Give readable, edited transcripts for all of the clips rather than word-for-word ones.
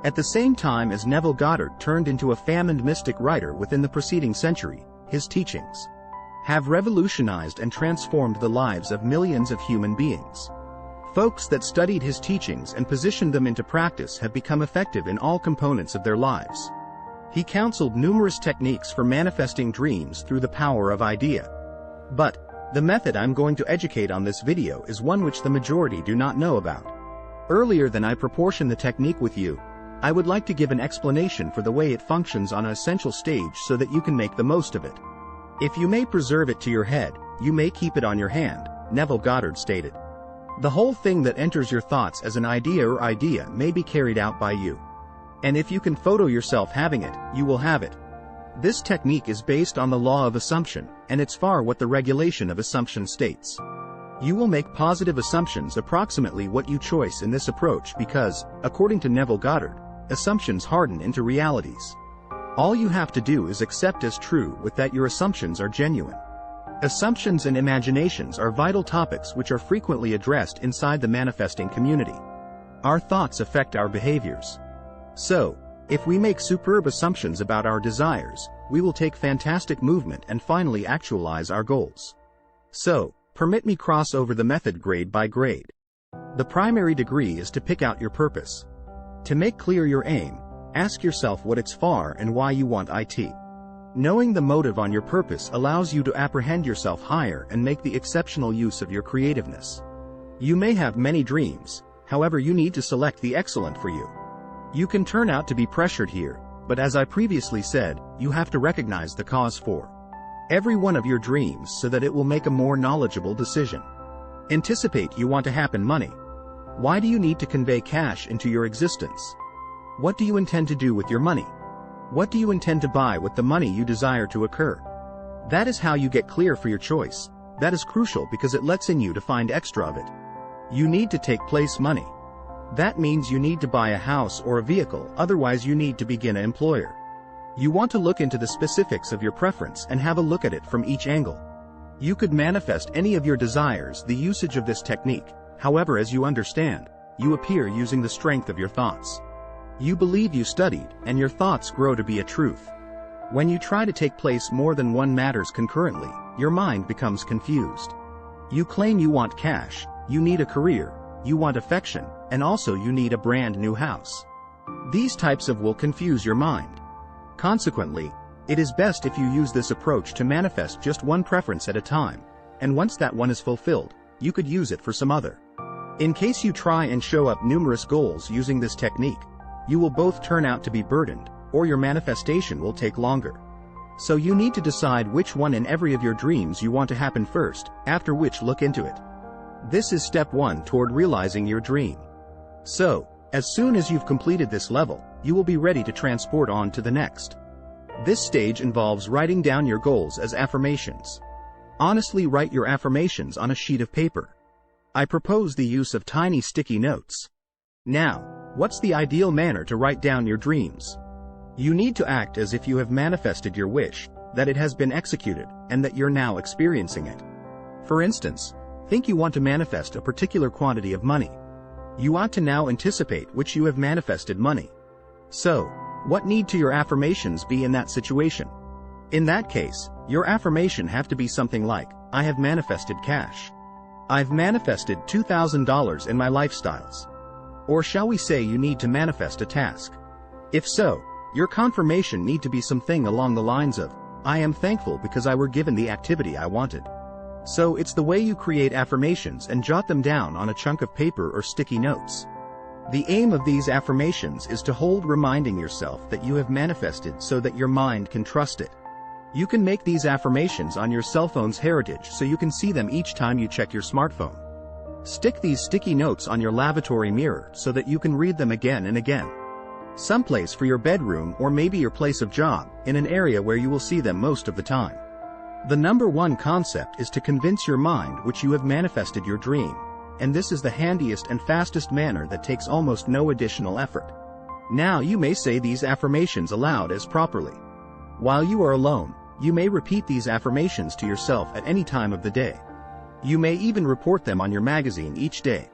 At the same time as Neville Goddard turned into a famed mystic writer within the preceding century, his teachings have revolutionized and transformed the lives of millions of human beings. Folks that studied his teachings and positioned them into practice have become effective in all components of their lives. He counseled numerous techniques for manifesting dreams through the power of idea. But the method I'm going to educate on this video is one which the majority do not know about. Earlier than I proportion the technique with you, I would like to give an explanation for the way it functions on an essential stage so that you can make the most of it. If you may preserve it to your head, you may keep it on your hand, Neville Goddard stated. The whole thing that enters your thoughts as an idea or idea may be carried out by you. And if you can photo yourself having it, you will have it. This technique is based on the law of assumption, and it's far what the regulation of assumption states. You will make positive assumptions approximately what you choose in this approach because, according to Neville Goddard, assumptions harden into realities. All you have to do is accept as true with that your assumptions are genuine. Assumptions and imaginations are vital topics which are frequently addressed inside the manifesting community. Our thoughts affect our behaviors. So, if we make superb assumptions about our desires, we will take fantastic movement and finally actualize our goals. So, permit me cross over the method grade by grade. The primary degree is to pick out your purpose. To make clear your aim, ask yourself what it's for and why you want it. Knowing the motive on your purpose allows you to apprehend yourself higher and make the exceptional use of your creativeness. You may have many dreams, however you need to select the excellent for you. You can turn out to be pressured here, but as I previously said, you have to recognize the cause for every one of your dreams so that it will make a more knowledgeable decision. Anticipate you want to happen money. Why do you need to convey cash into your existence? What do you intend to do with your money? What do you intend to buy with the money you desire to occur? That is how you get clear for your choice. That is crucial because it lets in you to find extra of it. You need to take place money. That means you need to buy a house or a vehicle, otherwise you need to begin an employer. You want to look into the specifics of your preference and have a look at it from each angle. You could manifest any of your desires the usage of this technique. However, as you understand, you appear using the strength of your thoughts. You believe you studied, and your thoughts grow to be a truth. When you try to take place more than one matters concurrently, your mind becomes confused. You claim you want cash, you need a career, you want affection, and also you need a brand new house. These types of will confuse your mind. Consequently, it is best if you use this approach to manifest just one preference at a time, and once that one is fulfilled, you could use it for some other. In case you try and show up numerous goals using this technique, you will both turn out to be burdened, or your manifestation will take longer. So you need to decide which one in every of your dreams you want to happen first, after which look into it. This is step 1 toward realizing your dream. So, as soon as you've completed this level, you will be ready to transport on to the next. This stage involves writing down your goals as affirmations. Honestly write your affirmations on a sheet of paper. I propose the use of tiny sticky notes. Now, what's the ideal manner to write down your dreams? You need to act as if you have manifested your wish, that it has been executed, and that you're now experiencing it. For instance, think you want to manifest a particular quantity of money. You ought to now anticipate which you have manifested money. So, what need to your affirmations be in that situation? In that case, your affirmation have to be something like, I have manifested cash. I've manifested $2,000 in my lifestyles. Or shall we say you need to manifest a task? If so, your confirmation need to be something along the lines of, I am thankful because I were given the activity I wanted. So it's the way you create affirmations and jot them down on a chunk of paper or sticky notes. The aim of these affirmations is to hold reminding yourself that you have manifested so that your mind can trust it. You can make these affirmations on your cell phone's heritage so you can see them each time you check your smartphone. Stick these sticky notes on your lavatory mirror so that you can read them again and again. Someplace for your bedroom or maybe your place of job, in an area where you will see them most of the time. The number 1 concept is to convince your mind which you have manifested your dream, and this is the handiest and fastest manner that takes almost no additional effort. Now you may say these affirmations aloud as properly. While you are alone, you may repeat these affirmations to yourself at any time of the day. You may even report them on your magazine each day.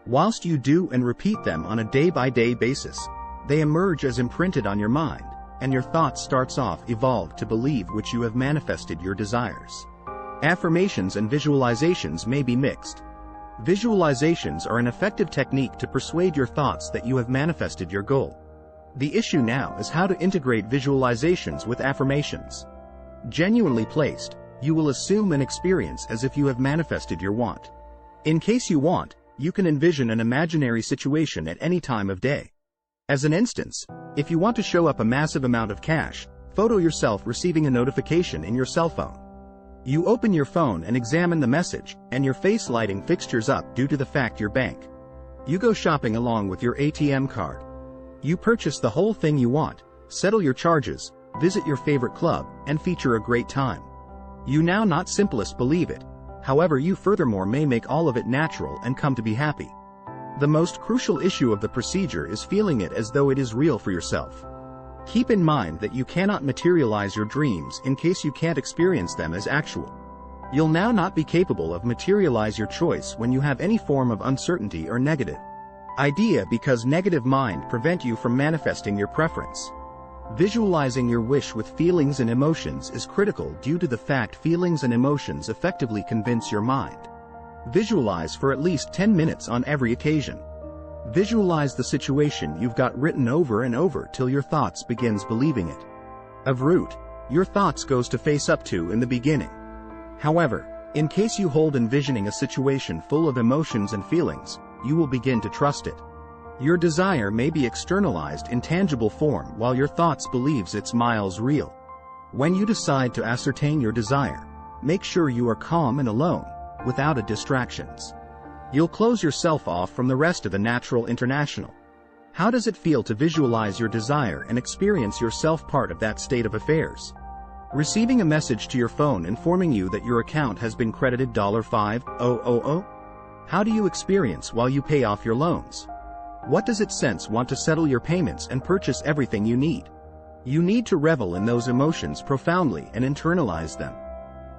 Whilst you do and repeat them on a day-by-day basis, They emerge as imprinted on your mind, and your thoughts starts off evolved to believe which you have manifested your desires. Affirmations and visualizations may be mixed. Visualizations are an effective technique to persuade your thoughts that you have manifested your goal. The issue now is how to integrate visualizations with affirmations. Genuinely placed, you will assume and experience as if you have manifested your want. In case you want, you can envision an imaginary situation at any time of day. As an instance, if you want to show up a massive amount of cash, photo yourself receiving a notification in your cell phone. You open your phone and examine the message, and your face lighting fixtures up due to the fact your bank. You go shopping along with your ATM card. You purchase the whole thing you want, settle your charges, visit your favorite club, and feature a great time. You now not simplest believe it. However, you furthermore may make all of it natural and come to be happy. The most crucial issue of the procedure is feeling it as though it is real for yourself. Keep in mind that you cannot materialize your dreams in case you can't experience them as actual. You'll now not be capable of materialize your choice when you have any form of uncertainty or negative idea because negative mind prevent you from manifesting your preference. Visualizing your wish with feelings and emotions is critical due to the fact feelings and emotions effectively convince your mind. Visualize for at least 10 minutes on every occasion. Visualize the situation you've got written over and over till your thoughts begins believing it. Of root, your thoughts goes to face up to in the beginning. However, in case you hold envisioning a situation full of emotions and feelings, you will begin to trust it. Your desire may be externalized in tangible form while your thoughts believes it's miles real. When you decide to ascertain your desire, make sure you are calm and alone, without distractions. You'll close yourself off from the rest of the natural international. How does it feel to visualize your desire and experience yourself part of that state of affairs? Receiving a message to your phone informing you that your account has been credited $5,000? How do you experience while you pay off your loans? What does it sense want to settle your payments and purchase everything you need? You need to revel in those emotions profoundly and internalize them.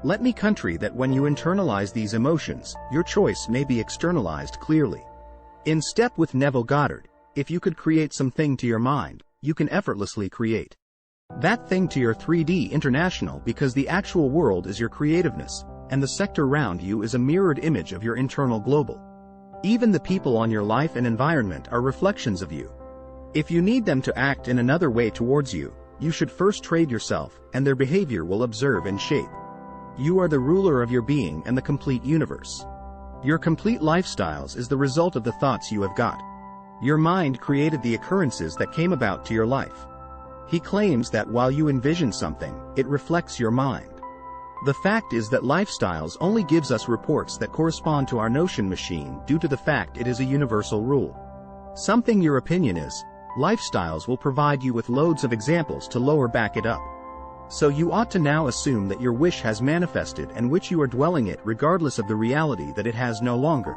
Let me country that when you internalize these emotions, your choice may be externalized clearly. In step with Neville Goddard, if you could create something to your mind, you can effortlessly create that thing to your 3D international because the actual world is your creativeness, and the sector around you is a mirrored image of your internal global. Even the people on your life and environment are reflections of you. If you need them to act in another way towards you, you should first trade yourself, and their behavior will observe and shape. You are the ruler of your being and the complete universe. Your complete lifestyles is the result of the thoughts you have got. Your mind created the occurrences that came about to your life. He claims that while you envision something, it reflects your mind. The fact is that lifestyles only gives us reports that correspond to our notion machine due to the fact it is a universal rule. Something your opinion is, lifestyles will provide you with loads of examples to lower back it up. So you ought to now assume that your wish has manifested and which you are dwelling it regardless of the reality that it has no longer.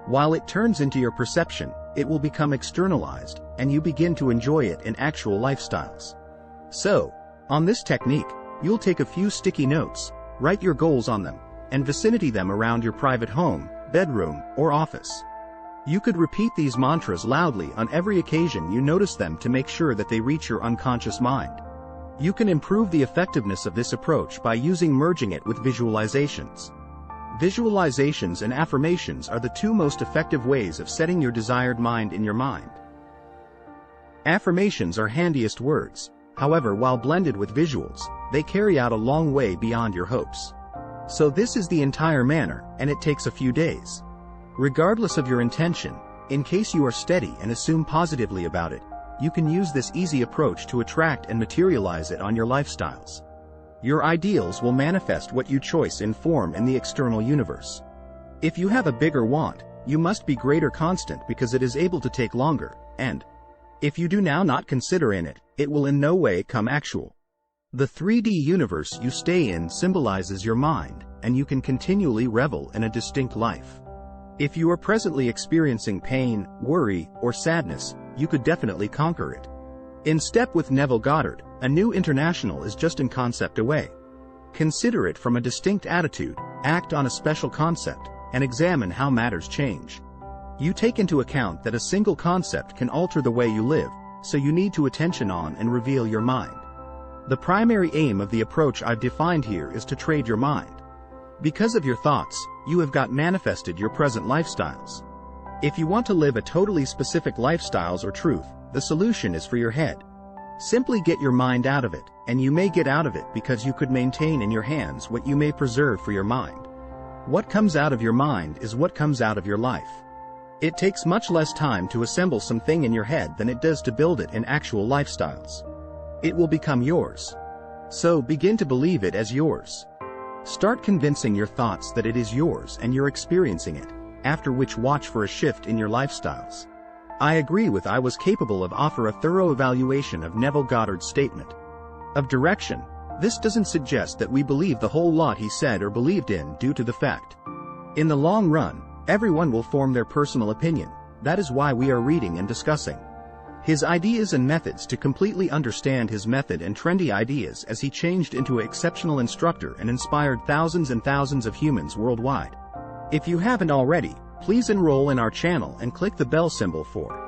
While it turns into your perception, it will become externalized, and you begin to enjoy it in actual lifestyles. So, on this technique, you'll take a few sticky notes, write your goals on them, and vicinity them around your private home, bedroom, or office. You could repeat these mantras loudly on every occasion you notice them to make sure that they reach your unconscious mind. You can improve the effectiveness of this approach by merging it with visualizations. Visualizations and affirmations are the two most effective ways of setting your desired mind in your mind. Affirmations are handiest words, however, while blended with visuals, they carry out a long way beyond your hopes. So this is the entire manner, and it takes a few days. Regardless of your intention, in case you are steady and assume positively about it, you can use this easy approach to attract and materialize it on your lifestyles. Your ideals will manifest what you choose in form in the external universe. If you have a bigger want, you must be greater constant because it is able to take longer, and if you do now not consider in it, it will in no way come actual. The 3D universe you stay in symbolizes your mind, and you can continually revel in a distinct life. If you are presently experiencing pain, worry, or sadness, you could definitely conquer it. In step with Neville Goddard, a new international is just in concept away. Consider it from a distinct attitude, act on a special concept, and examine how matters change. You take into account that a single concept can alter the way you live, so you need to attention on and reveal your mind. The primary aim of the approach I've defined here is to trade your mind. Because of your thoughts, you have got manifested your present lifestyles. If you want to live a totally specific lifestyles or truth, the solution is for your head. Simply get your mind out of it, and you may get out of it because you could maintain in your hands what you may preserve for your mind. What comes out of your mind is what comes out of your life. It takes much less time to assemble something in your head than it does to build it in actual lifestyles. It will become yours. So begin to believe it as yours. Start convincing your thoughts that it is yours and you're experiencing it, after which watch for a shift in your lifestyles. I agree with I was capable of offer a thorough evaluation of Neville Goddard's statement of direction. This doesn't suggest that we believe the whole lot he said or believed in due to the fact. In the long run, everyone will form their personal opinion. That is why we are reading and discussing his ideas and methods to completely understand his method and trendy ideas as he changed into an exceptional instructor and inspired thousands and thousands of humans worldwide. If you haven't already, please enroll in our channel and click the bell symbol for